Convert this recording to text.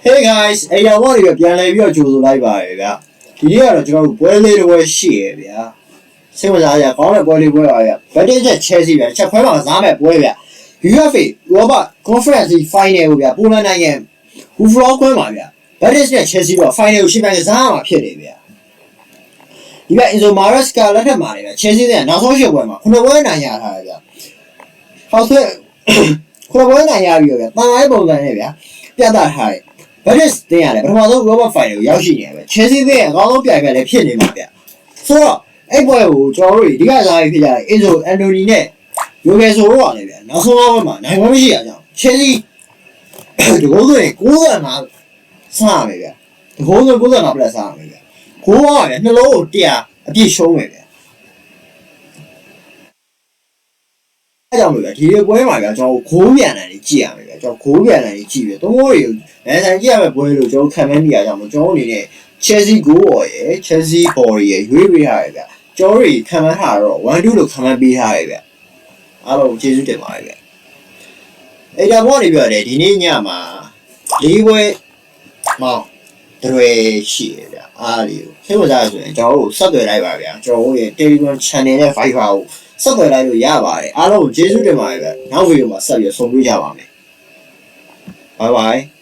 Hey guys အဲ့တော့ဘာတွေပြန်လဲပြီးတော့ကြိုဆိုလိုက်ပါရယ်ဗျာဒီနေ့ကတော့ကျွန်တော်တို့ပွဲလေးတစ်ပွဲရှိရယ်ဗျာစိတ်ဝင်စားကြကောင်းတဲ့ပွဲလေးပွဲပါဗျာ Battle Chelsea ဗျာချက်ခွဲမှာကစားမဲ့ပွဲဗျာ UEFA Europa Conference Final ကိုဗျာပိုလန်နိုင်ငံ Hufrog ခွဲမှာဗျာ Battle Chelsea တော့ Final ကိုရှင်းပိုင်းကစားမှာဖြစ်နေဗျာဒီက Enzo Maresca လက်ထက်မှာနေဗျာ Chelsea တဲ့နောက်ဆုံးရှုပ်ပွဲမှာ9ပွဲနိုင်ရထားတယ်ဗျာဟောက်ဆွဲ9ပွဲနိုင်ရပြီးတော့ဗျာတန်တိုင်းပုံစံနဲ့ဗျာပြသထားတယ် Battle တင်ရတယ်ပထမဆုံး Europa Final ကိုရောက်ရှိနေတယ်ဗျ Chelsea တဲ့အကောင်းဆုံးပြိုင်ပွဲလည်းဖြစ်နေမှာဗျဆိုတော့အဲ့ပွဲကိုကျွန်တော်တို့ဒီကစားရေးဖြစ်ကြတယ် Enzo Anthony နဲ့ Yogeso တို့ကလည်းဗျနောက်ဆုံးပွဲမှာနိုင်ပွဲမရှိရကြောင်း Chelsea ဒီကိုဆိုရင်95စားမယ်ဗျဒီကိုဆို95ပလက်စားမယ်ဗျကိုကဗျနှလုံးကို100အပြည့်ရှုံးမယ်ဗျအဲ့ကြောင့်လို့ဗျဒီပွဲမှာဗျကျွန်တော်ဂိုးပြန်တယ်ကြည့်ရမယ်ဗျကျွန်တော်ဂိုးပြန်တယ်ကြည့်ပြီးသုံးဂိုးတွေကိုနိုင်ဆိုင်ကြည့်ရမယ့်ပွဲလို့ကျွန်တော်ခံမှန်းမိရကြောင်းကျွန်တော်အနေနဲ့ Chelsea goal ရယ် Chelsea ball ရယ်ရွေးပေးထားရဗျကျွန်တော်တို့ခံမှန်းထားတော့ 1-2 လို့ခံမှန်းပေးထားရဗျအားလုံးကျေးဇူးတင်ပါတယ်ဗျအဲ့ဒါဘောနေပြောတယ်ဒီနေ့ညမှာ၄ပွဲမောင်တွေရှိရဗျအားလေးကိုစိတ်ဝင်စားရဆိုရင်ကျွန်တော်တို့ဆက်သွယ်လိုက်ပါဗျာကျွန်တော်တို့ရဲ့ Telegram channel နဲ့ Viber ကိုဆက်သွယ်လိုက်လို့ရပါတယ်အားလုံးကျေးဇူးတင်ပါတယ်ဗျနောက်ဗီဒီယိုမှာဆက်ပြီးဆုံတွေ့ကြပါမယ် Bye bye